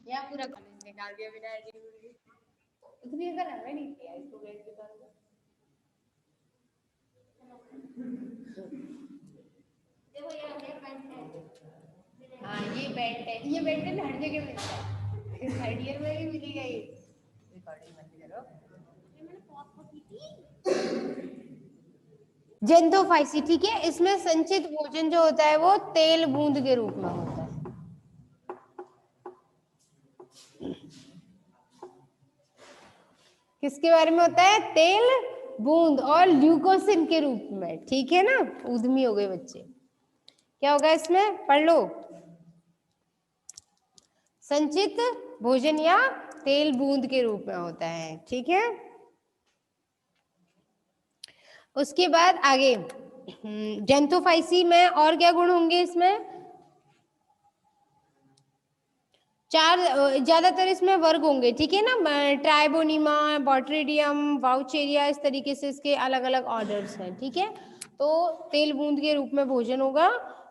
या पूरा कॉलेज निकाल दिया बिना आईडी के। इतनी अगर हमें नहीं किया इसको गेट के पास। देखो ये पेंट है। हाँ ये पेंट है, ये पेंट है हर जगह मिलता है, थर्ड ईयर में भी मिलेगा ये। रिकॉर्डिंग मत करो। ये मैंने पॉज को की थी। जेंथोफाइसी, ठीक है। इसमें संचित भोजन जो होता है वो तेल बूंद के रूप में होता है। किसके बारे में होता है? तेल बूंद और ल्यूकोसिन के रूप में, ठीक है ना। उद्यमी हो गए बच्चे। क्या होगा इसमें? पढ़ लो। संचित भोजन या तेल बूंद के रूप में होता है, ठीक है। उसके बाद आगे जेंथोफाइसी में और क्या गुण होंगे? इसमें चार ज्यादातर इसमें वर्ग होंगे, ठीक है ना। ट्राइबोनिमा, बॉट्रिडियम, वाउचेरिया, इस तरीके से इसके अलग अलग ऑर्डर्स हैं, ठीक है। तो तेल बूंद के रूप में भोजन होगा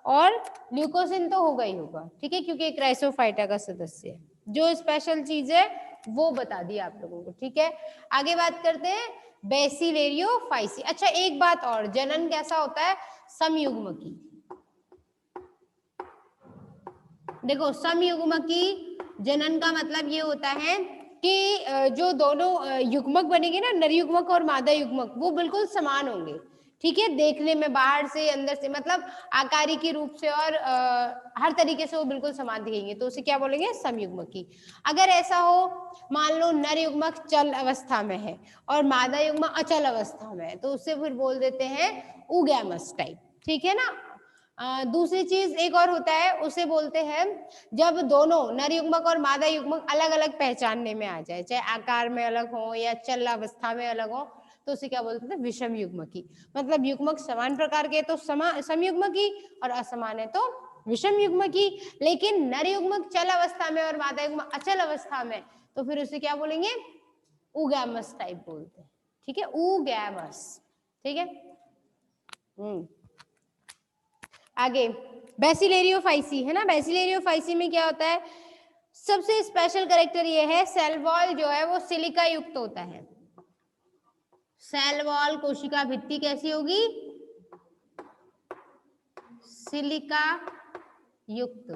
और ल्यूकोसिन तो होगा ही होगा, ठीक है, क्योंकि क्राइसोफाइटा का सदस्य है। जो स्पेशल चीज है वो बता दी आप लोगों को, ठीक है। आगे बात करते हैं बेसिलेरियोफाइसी। अच्छा एक बात और, जनन कैसा होता है? समयुग्मकी। देखो समयुग्मकी जनन का मतलब ये होता है कि जो दोनों युग्मक बनेंगे ना, नर युग्मक और मादा युग्मक, वो बिल्कुल समान होंगे, ठीक है। देखने में बाहर से अंदर से, मतलब आकारिकी रूप से और हर तरीके से वो बिल्कुल समान दिखेंगे, तो उसे क्या बोलेंगे? समयुग्मकी। अगर ऐसा हो, मान लो नर युग्मक चल अवस्था में है और मादा युग्मक अचल अवस्था में है, तो उसे फिर बोल देते हैं ऊगैमस टाइप, ठीक है ना। दूसरी चीज एक और होता है, उसे बोलते हैं जब दोनों नर युग्मक और मादा युग्मक अलग अलग पहचानने में आ जाए, चाहे आकार में अलग हो या चल अवस्था में अलग हो, तो उसे क्या बोलते हैं? विषम युग्मकी। मतलब युग्मक समान प्रकार के तो समयुग्मकी और असमान है तो विषम युग्मकी। लेकिन नर युग्मक चल अवस्था में और मादा युग्मक अचल अवस्था में, तो फिर उसे क्या बोलेंगे? ऊगैमस टाइप बोलते हैं, ठीक है, ऊगैमस, ठीक है। आगे बेसिलेरियोफाइसी है ना। बेसिलेरियोफाइसी में क्या होता है? सबसे स्पेशल कैरेक्टर ये है, सेल वॉल जो है वो सिलिका युक्त होता है। सेल वॉल, कोशिका भित्ति कैसी होगी? सिलिका युक्त,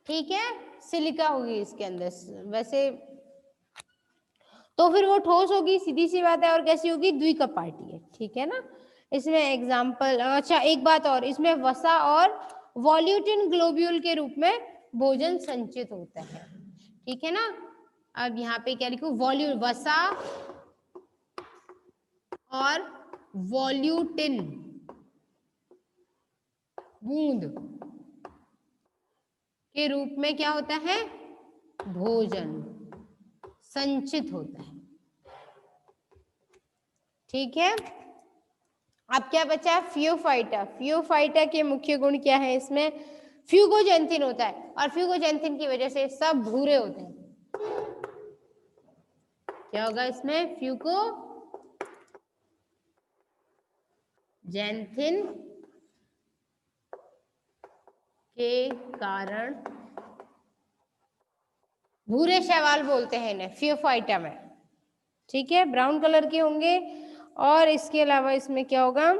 ठीक है, सिलिका होगी इसके अंदर वैसे, तो फिर वो ठोस होगी, सीधी सी बात है। और कैसी होगी? द्विकपाटी है, ठीक है ना। इसमें एग्जाम्पल, अच्छा एक बात और, इसमें वसा और वॉल्यूटिन ग्लोब्यूल के रूप में भोजन संचित होता है, ठीक है ना। अब यहाँ पे क्या लिखूं? वसा और वॉल्यूटिन बूंद के रूप में क्या होता है? भोजन संचित होता है, ठीक है। अब क्या बचा? फियोफाइटा। फियोफाइटा के मुख्य गुण क्या है? इसमें फ्यूगोजेंथिन होता है और फ्यूगोजेंथिन की वजह से सब भूरे होते हैं। क्या होगा इसमें? फ्यूगोजेंथिन के कारण भूरे शैवाल बोलते हैं इन्हें फियोफाइटा में, ठीक है। ब्राउन कलर के होंगे और इसके अलावा इसमें क्या होगा?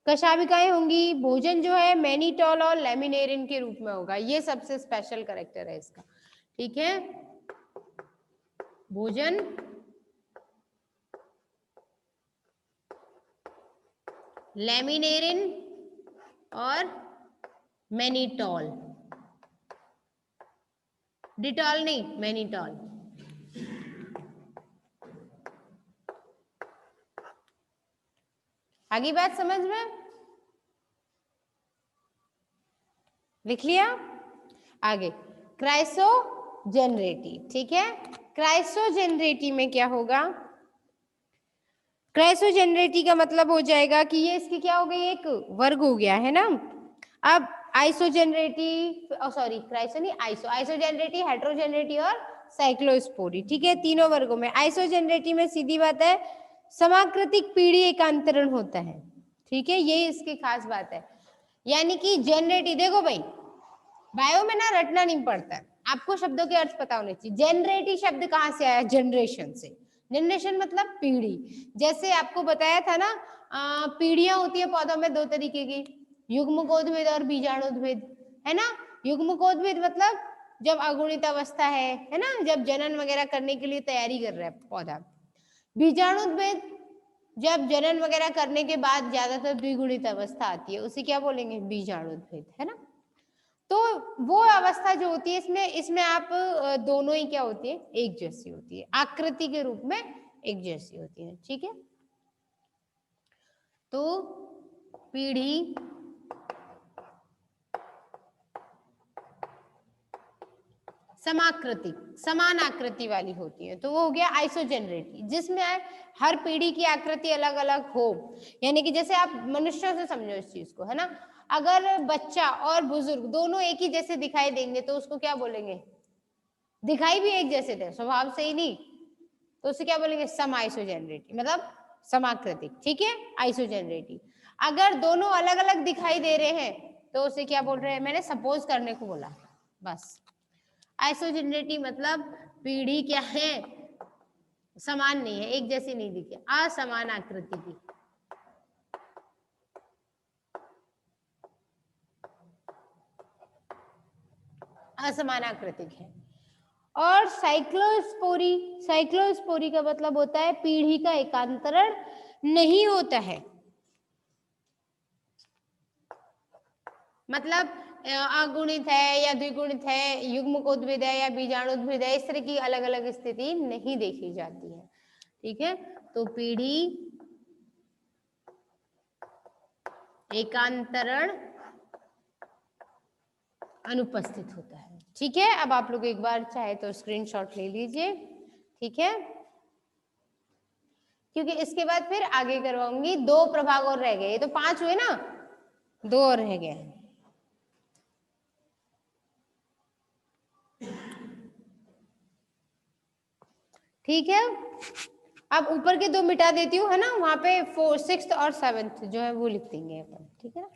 कशाभिकाएं होंगी। भोजन जो है मैनीटॉल और लेमिनेरिन के रूप में होगा, ये सबसे स्पेशल कैरेक्टर है इसका, ठीक है। भोजन लेमिनेरिन और मैनीटॉल, डिटॉल नहीं, मैनीटॉल। आगे बात समझ में? लिख लिया? आगे क्राइसोजेनरेटी, ठीक है। क्राइसोजेनरेटी में क्या होगा? क्राइसोजेनरेटी का मतलब हो जाएगा कि ये इसकी क्या हो गई? एक वर्ग हो गया है ना। अब आइसोजेनरेटी, सॉरी क्राइसो नहीं, आइसोजेनरेटी, हेट्रोजेनरेटी और साइक्लोस्पोरी, ठीक है, तीनों वर्गों में। आइसोजेनरेटी में सीधी बात है समाकृतिक पीढ़ी एकांतरण होता है, ठीक है, ये इसकी खास बात है। यानी कि जेनरेटी, देखो भाई बायो में ना रटना नहीं पड़ता है, आपको शब्दों के अर्थ पता होने चाहिए। जेनरेटी शब्द कहाँ से आया? जनरेशन से। जनरेशन मतलब पीढ़ी। जैसे आपको बताया था ना, पीढ़ियां होती है पौधों में दो तरीके की, युग्मकोद्भिद और बीजाणुद्भिद, है ना। युग्मकोद्भिद मतलब जब अगुणित अवस्था है ना, जब जनन वगैरह करने के लिए तैयारी कर रहा है पौधा। बीजाणुद्भिद जब जनन वगैरह करने के बाद ज्यादातर द्विगुणित अवस्था आती है, उसे क्या बोलेंगे? बीजाणुद्भिद, है ना। तो वो अवस्था जो होती है इसमें इसमें आप दोनों ही क्या होती है? एक जैसी होती है, आकृति के रूप में एक जैसी होती है, ठीक है। तो पीढ़ी समाकृति, समान आकृति वाली होती है, तो वो हो गया आइसोजेनरेटी, जिसमें हर पीढ़ी की आकृति अलग अलग हो। यानी कि जैसे आप मनुष्यों से समझो इस चीज को, है ना। अगर बच्चा और बुजुर्ग दोनों एक ही जैसे दिखाई देंगे तो उसको क्या बोलेंगे? दिखाई भी एक जैसे थे स्वभाव से ही नहीं, तो उसे क्या बोलेंगे? सम आइसोजेनरेटी, मतलब समाकृतिक, ठीक है, आइसोजेनरेटी। अगर दोनों अलग अलग दिखाई दे रहे हैं तो उसे क्या बोल रहे हैं? मैंने सपोज करने को बोला, बस। आइसोजेनरेटी मतलब पीढ़ी क्या है? समान नहीं है, एक जैसी नहीं दिखे, असमान आकृति की। असमान आकृतिक है। और साइक्लोस्पोरी, साइक्लोस्पोरी का मतलब होता है पीढ़ी का एकांतरण नहीं होता है, मतलब अगुणित है या द्विगुणित है, युग्मकोद्भिद है या बीजाणुद्भिद है, इस तरह की अलग अलग स्थिति नहीं देखी जाती है, ठीक है। तो पीढ़ी एकांतरण अनुपस्थित होता है, ठीक है। अब आप लोग एक बार चाहे तो स्क्रीनशॉट ले लीजिए, ठीक है, क्योंकि इसके बाद फिर आगे करवाऊंगी। 2 प्रभाग और रह गए, ये तो 5 हुए ना, 2 और रह गए, ठीक है। अब ऊपर के 2 मिटा देती हूँ, है ना, वहां पे 4, 6 और 7 जो है वो लिख देंगे अपन, ठीक है ना।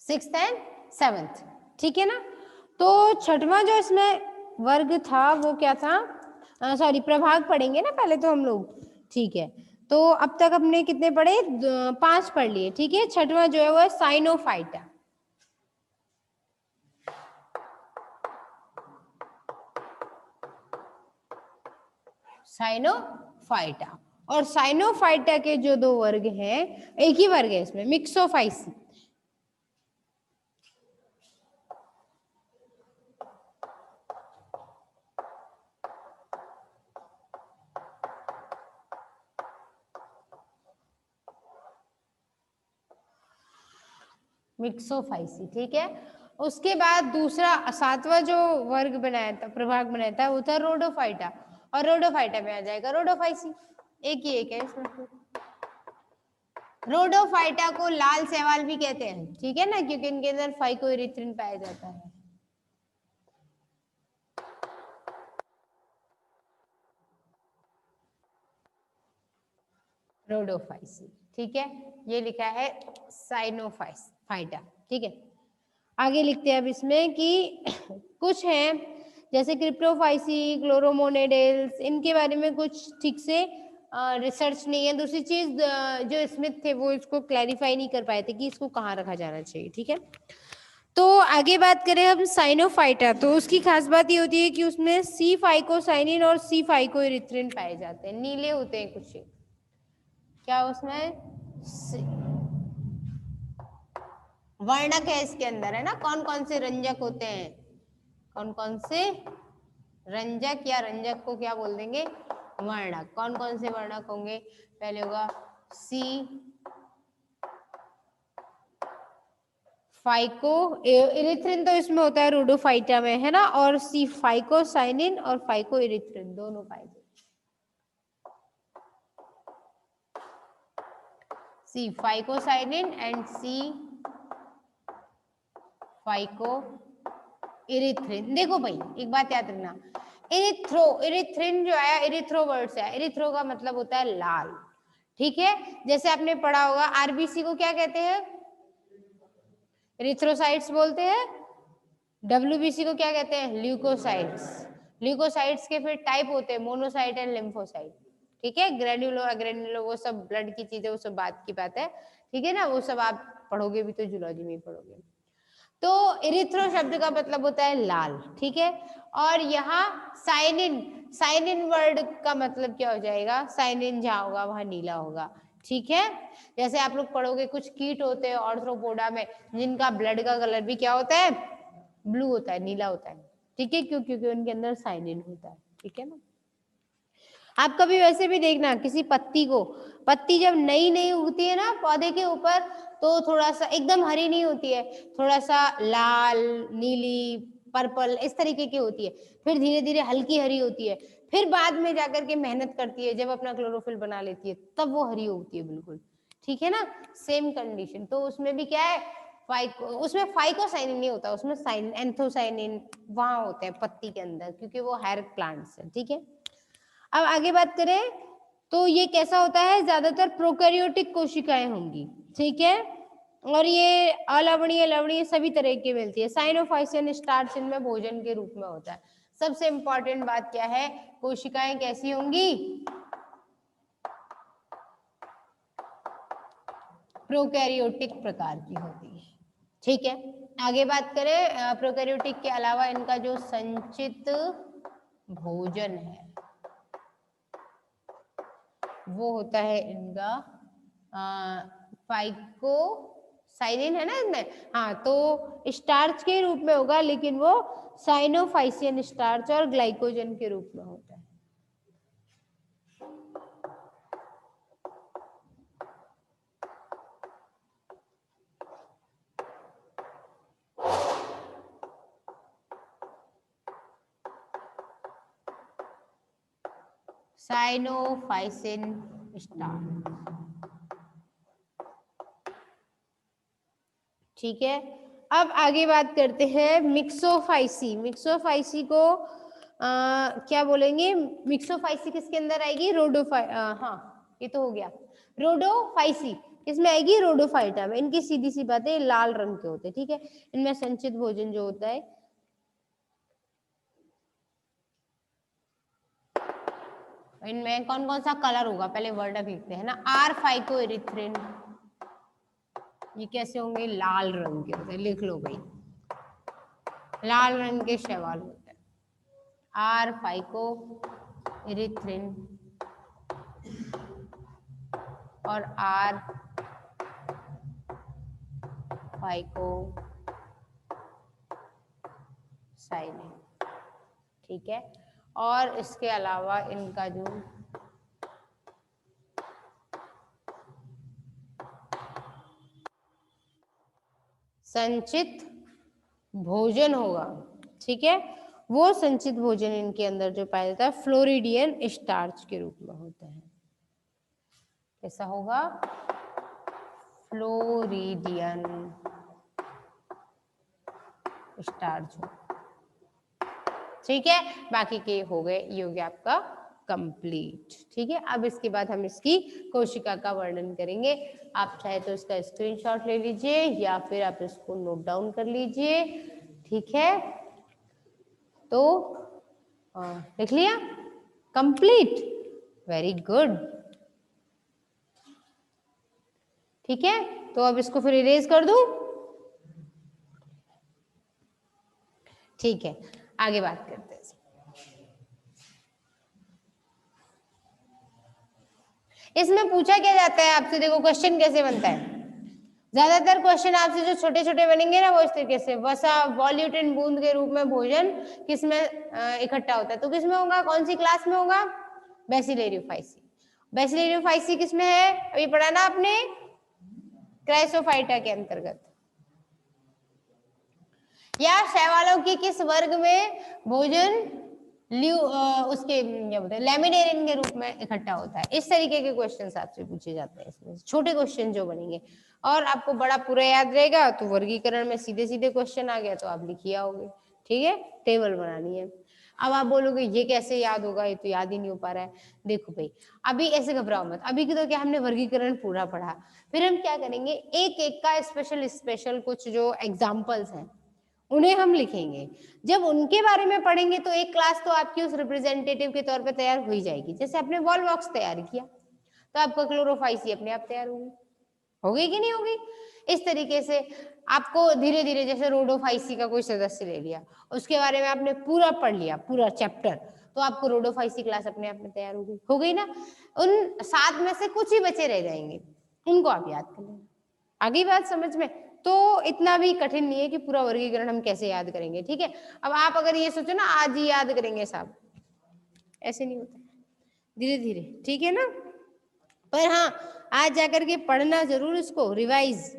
सिक्स्थ एंड 7th, ठीक है ना। तो छठवां जो इसमें वर्ग था वो क्या था? सॉरी, प्रभाग पढ़ेंगे ना पहले तो हम लोग, ठीक है। तो अब तक हमने कितने पढ़े? 5 पढ़ लिए, ठीक है। छठवां जो है वो है साइनोफाइटा। साइनोफाइटा, और साइनोफाइटा के जो 2 वर्ग हैं, एक ही वर्ग है इसमें, मिक्सोफाइसी। मिक्सोफाइसी, ठीक है। उसके बाद दूसरा 7वां जो वर्ग बनाया था, प्रभाग बनाया था, वो था रोडोफाइटा, और रोडोफाइटा में आ जाएगा रोडोफाइसी, एक ही एक है इसमें। रोडोफाइटा को लाल शैवाल भी कहते हैं, ठीक है ना, क्योंकि इनके अंदर फाइकोइरिथ्रिन पाया जाता है। रोडोफाइसी, ठीक है, ये लिखा है साइनोफाइटा, ठीक है। आगे लिखते हैं अब इसमें कि कुछ हैं जैसे क्रिप्टोफाइसी, क्लोरोमोनेडेल्स, इनके बारे में कुछ ठीक से रिसर्च नहीं है। दूसरी चीज, जो स्मिथ थे वो इसको क्लैरिफाई नहीं कर पाए थे कि इसको कहाँ रखा जाना चाहिए, ठीक है। तो आगे बात करें हम साइनोफाइटा, तो उसकी खास बात ये होती है कि उसमें सी फाइकोसाइनिन और सी फाइकोइरिथ्रिन पाए जाते हैं, नीले होते हैं कुछ, क्या उसमें वर्णक है इसके अंदर, है ना। कौन कौन से रंजक होते हैं? कौन कौन से रंजक, या रंजक को क्या बोल देंगे? वर्णक। कौन कौन से वर्णक होंगे? पहले होगा सी फाइको इरिथ्रिन तो इसमें होता है रोडोफाइटा में, है ना, और सी फाइकोसाइनिन और फाइको इरिथ्रिन दोनों पाए जाते हैं। C phycocyanin and C phycoerythrin. देखो भाई एक बात याद रखना, इरिथ्रिन जो आया इरिथ्रो वर्ड से आया, इरिथ्रो का मतलब होता है लाल, ठीक है। जैसे आपने पढ़ा होगा आरबीसी को क्या कहते हैं, इरिथ्रोसाइट्स बोलते हैं। डब्ल्यूबीसी को क्या कहते हैं, ल्यूकोसाइट्स। ल्यूकोसाइट्स के फिर टाइप होते हैं मोनोसाइट एंड लिम्फोसाइट, ठीक है। ग्रेन्युलो अग्रेन्युलो वो सब ब्लड की चीजें, वो सब बात की बात है, ठीक है ना, वो सब आप पढ़ोगे भी तो जूलॉजी में पढ़ोगे। तो इरिथ्रो शब्द का मतलब होता है लाल, ठीक है। और यहाँ साइनिन, साइनिन वर्ड का मतलब क्या हो जाएगा, साइनिन जहाँ होगा वहां नीला होगा, ठीक है। जैसे आप लोग पढ़ोगे कुछ कीट होते हैं ऑर्थ्रोपोडा में जिनका ब्लड का कलर भी क्या होता है, ब्लू होता है, नीला होता है, ठीक है, क्यों, क्योंकि उनके अंदर साइनिन होता है, ठीक है ना। आप कभी वैसे भी देखना किसी पत्ती को, पत्ती जब नई नई उगती है ना पौधे के ऊपर, तो थोड़ा सा एकदम हरी नहीं होती है, थोड़ा सा लाल, नीली, पर्पल इस तरीके की होती है, फिर धीरे धीरे हल्की हरी होती है, फिर बाद में जाकर के मेहनत करती है, जब अपना क्लोरोफिल बना लेती है तब वो हरी उगती है बिल्कुल, ठीक है ना। सेम कंडीशन, तो उसमें भी क्या है, फाइको, उसमें फाइकोसाइनिन नहीं होता, उसमें साइन एंथोसाइनिन वहां होते हैं पत्ती के अंदर, क्योंकि वो हायर प्लांट्स है, ठीक है। अब आगे बात करें तो ये कैसा होता है, ज्यादातर प्रोकैरियोटिक कोशिकाएं होंगी, ठीक है। और ये अलवणीय लवणीय सभी तरह की मिलती है। साइनोफाइसियन स्टार्च इनमें भोजन के रूप में होता है। सबसे इंपॉर्टेंट बात क्या है, कोशिकाएं कैसी होंगी, प्रोकैरियोटिक प्रकार की होती है, ठीक है। आगे बात करें प्रोकैरियोटिक के अलावा इनका जो संचित भोजन है वो होता है इनका फाइकोसाइनिन है ना इसमें, हाँ, तो स्टार्च के रूप में होगा, लेकिन वो साइनोफाइसियन स्टार्च और ग्लाइकोजन के रूप में होता है। साइनोफाइसिन स्टार्च, ठीक है। अब आगे बात करते हैं मिक्सोफाइसी। मिक्सोफाइसी को क्या बोलेंगे, मिक्सोफाइसी किसके अंदर आएगी, हाँ ये तो हो गया, रोडोफाइसी किसमें आएगी, रोडोफाइटा में। इनकी सीधी सी बात है, लाल रंग के होते हैं, ठीक है। इनमें संचित भोजन जो होता है, इनमें कौन कौन सा कलर होगा, पहले वर्ड लिखते हैं ना, आर फाइको इरिथ्रिन, ये कैसे होंगे, लाल रंग के होते हैं, लिख लो भाई, लाल रंग के शैवाल होते हैं, आर फाइको इरिथ्रिन और आर फाइको साइनिन, ठीक है। और इसके अलावा इनका जो संचित भोजन होगा, ठीक है, वो संचित भोजन इनके अंदर जो पाया जाता है फ्लोरिडियन स्टार्च के रूप में होता है। कैसा होगा, फ्लोरिडियन स्टार्च, ठीक है। बाकी के हो गए, ये हो गया आपका कंप्लीट, ठीक है। अब इसके बाद हम इसकी कोशिका का वर्णन करेंगे। आप चाहे तो इसका स्क्रीनशॉट ले लीजिए या फिर आप इसको नोट डाउन कर लीजिए, ठीक है। तो लिख लिया, कंप्लीट, वेरी गुड, ठीक है। तो अब इसको फिर इरेज कर दूं, ठीक है। आगे बात करते हैं, इसमें पूछा क्या जाता है आपसे, देखो क्वेश्चन कैसे बनता है, ज्यादातर क्वेश्चन आपसे जो छोटे छोटे बनेंगे ना वो इस तरीके से, वसा वॉल्यूटिन बूंद के रूप में भोजन किसमें इकट्ठा होता है, तो किसमें होगा, कौन सी क्लास में होगा, बेसिलेरियोफाइसी। बेसिलेरियोफाइसी किसमें है, अभी पढ़ा ना आपने, क्राइसोफाइटा के अंतर्गत, या शैवालों के किस वर्ग में भोजन उसके क्या बोलते हैं लैमिनेरियन के रूप में इकट्ठा होता है। इस तरीके के क्वेश्चन आपसे पूछे जाते हैं, इसमें छोटे क्वेश्चन जो बनेंगे। और आपको बड़ा पूरा याद रहेगा तो वर्गीकरण में सीधे सीधे क्वेश्चन आ गया तो आप लिखिए आओगे, ठीक है, टेबल बनानी है। अब आप बोलोगे ये कैसे याद होगा, ये तो याद ही नहीं हो पा रहा है। देखो भाई, अभी ऐसे घबराओ मत, अभी की तो क्या हमने वर्गीकरण पूरा पढ़ा, फिर हम क्या करेंगे एक एक का स्पेशल स्पेशल कुछ जो एग्जाम्पल्स हैं उन्हें हम लिखेंगे। जब उनके बारे में पढ़ेंगे तो एक क्लास तो आपकी उस रिप्रेजेंटेटिव के तौर पे तैयार हो ही जाएगी। जैसे आपने वॉल बॉक्स तैयार किया तो आपका क्लोरोफाइसी अपने आप तैयार होगी, होगी कि नहीं होगी। इस तरीके से आपको धीरे धीरे, जैसे रोडोफाइसी का कोई सदस्य ले लिया, उसके बारे में आपने पूरा पढ़ लिया पूरा चैप्टर, तो आपको रोडोफाइसी क्लास अपने आप में तैयार होगी, हो गई ना। उन 7 में से कुछ ही बचे रह जाएंगे, उनको आप याद कर लेना। आगे बात समझ में? तो इतना भी कठिन नहीं है कि पूरा वर्गीकरण हम कैसे याद करेंगे, ठीक है। अब आप अगर ये सोचो ना आज ही याद करेंगे साहब, ऐसे नहीं होता, धीरे धीरे, ठीक है ना। पर हाँ, आज जाकर के पढ़ना जरूर इसको, रिवाइज।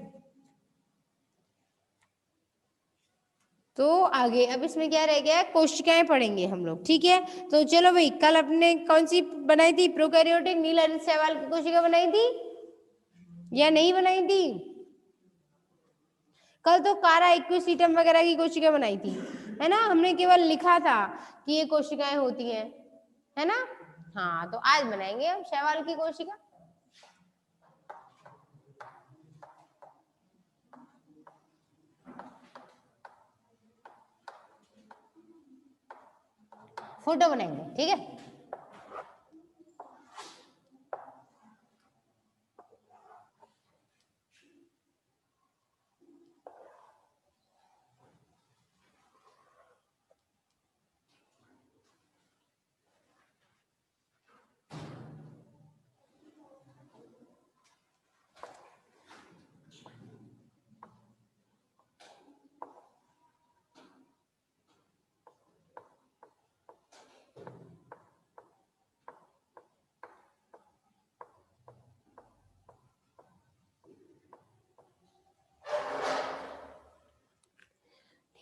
तो आगे अब इसमें क्या रह गया, कोशिकाएं पढ़ेंगे हम लोग, ठीक है। तो चलो भाई, कल अपने कौन सी बनाई थी, प्रोकैरियोटिक नील हरित शैवाल की कोशिका बनाई थी या नहीं बनाई थी? कल तो कारा इक्विसीटम वगैरह की कोशिका बनाई थी, है ना। हमने केवल लिखा था कि ये कोशिकाएं होती हैं, है ना। हाँ, तो आज बनाएंगे हम शैवाल की कोशिका। फोटो बनाएंगे, ठीक है।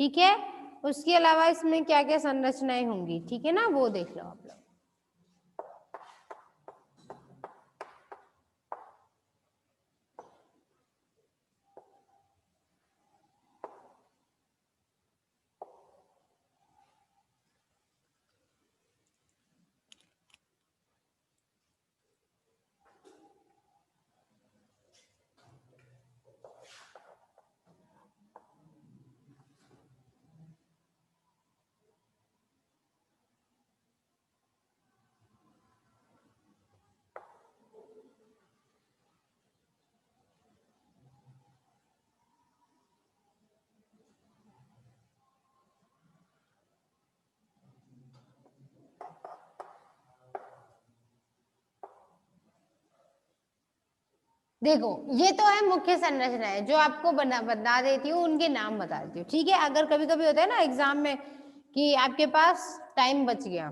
ठीक है, उसके अलावा इसमें क्या क्या संरचनाएं होंगी, ठीक है ना, वो देख लो आप लोग। देखो, ये तो है मुख्य संरचनाएं जो आपको बता देती हूँ, उनके नाम बता देती हूँ, ठीक है। अगर कभी कभी होता है ना एग्जाम में कि आपके पास टाइम बच गया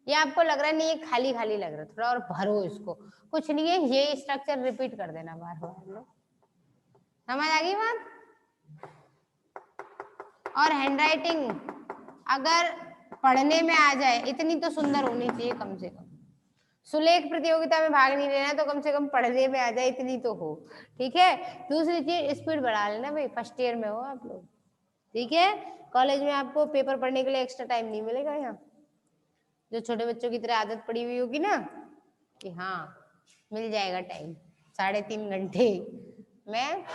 या आपको लग रहा है नहीं ये खाली खाली लग रहा है, थोड़ा और भरो इसको, कुछ नहीं है, ये स्ट्रक्चर रिपीट कर देना बार बार। समझ आ गई बात? और हैंडराइटिंग अगर पढ़ने में आ जाए इतनी तो सुंदर होनी चाहिए कम से कम। सुलेख प्रतियोगिता में भाग नहीं लेना तो कम से कम पढ़ने में आ जाए इतनी तो हो, ठीक है। दूसरी चीज स्पीड बढ़ा लेना भाई, फर्स्ट ईयर में हो आप लोग, ठीक है। कॉलेज में आपको पेपर पढ़ने के लिए एक्स्ट्रा टाइम नहीं मिलेगा यहाँ, जो छोटे बच्चों की तरह आदत पड़ी हुई होगी ना कि हाँ मिल जाएगा टाइम 3.5 घंटे में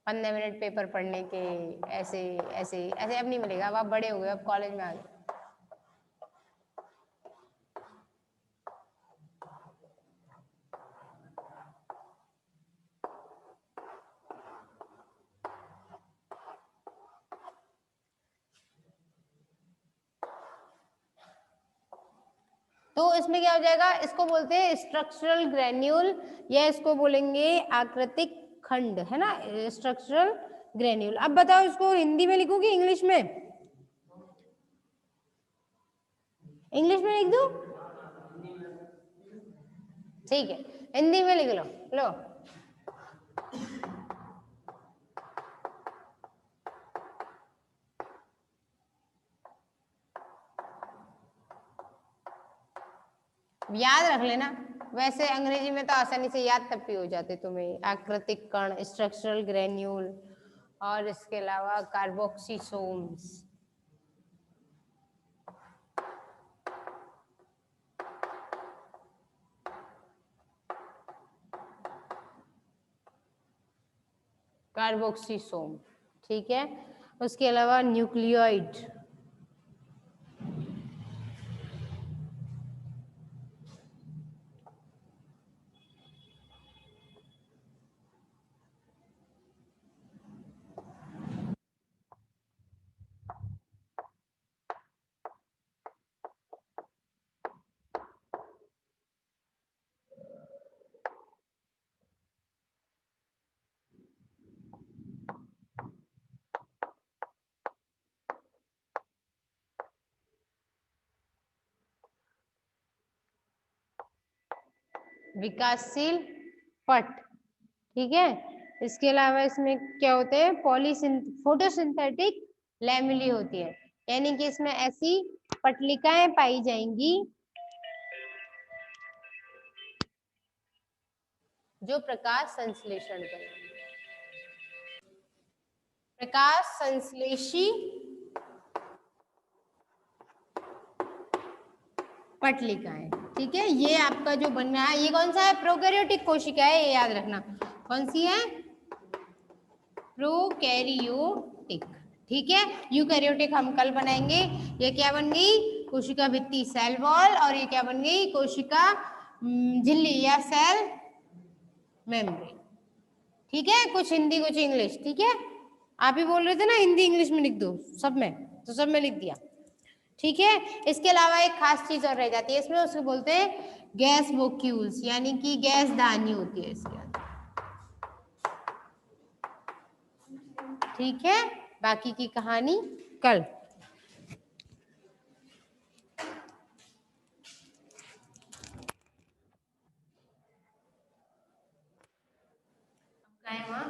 15 मिनट पेपर पढ़ने के, ऐसे ऐसे ऐसे अब नहीं मिलेगा। अब आप बड़े हो गए, अब कॉलेज में आ गए। तो इसमें क्या हो जाएगा, इसको बोलते हैं स्ट्रक्चरल ग्रेन्यूल या इसको बोलेंगे आकृतिक खंड, है ना, स्ट्रक्चरल ग्रेन्यूल। अब बताओ इसको हिंदी में लिखूंगी इंग्लिश में? इंग्लिश में लिख दूं? ठीक है, हिंदी में लिख लो। लो, याद रख लेना, वैसे अंग्रेजी में तो आसानी से याद तब भी हो जाते तुम्हें, आकृतिक कण, स्ट्रक्चरल ग्रेन्यूल, और इसके अलावा कार्बोक्सीसोम्स। कार्बोक्सीसोम, ठीक है। उसके अलावा न्यूक्लियोइड, विकासशील पट, ठीक है। इसके अलावा इसमें क्या होते हैं, फोटोसिंथेटिक लैमेली होती है, यानी कि इसमें ऐसी पटलिकाएं पाई जाएंगी जो प्रकाश संश्लेषण करेंगी। प्रकाश संश्लेषी पटलिकाएं, ठीक है। ये आपका जो बन रहा है, ये कौन सा है, प्रोकैरियोटिक कोशिका है, ये याद रखना। कौन सी है, प्रोकैरियोटिक, ठीक है। यूकैरियोटिक हम कल बनाएंगे। ये क्या बन गई, कोशिका भित्ति सेल वॉल, और ये क्या बन गई, कोशिका झिल्ली या सेल मेम्ब्रेन, ठीक है। कुछ हिंदी कुछ इंग्लिश, ठीक है। आप ही बोल रहे थे ना हिंदी इंग्लिश में लिख दो सब में, तो सब में लिख दिया, ठीक है। इसके अलावा एक खास चीज और रह जाती है इसमें, उसको बोलते हैं गैस वोक्यूल्स, यानी कि गैस दानी होती है इसके अंदर, ठीक है। बाकी की कहानी कल। वहाँ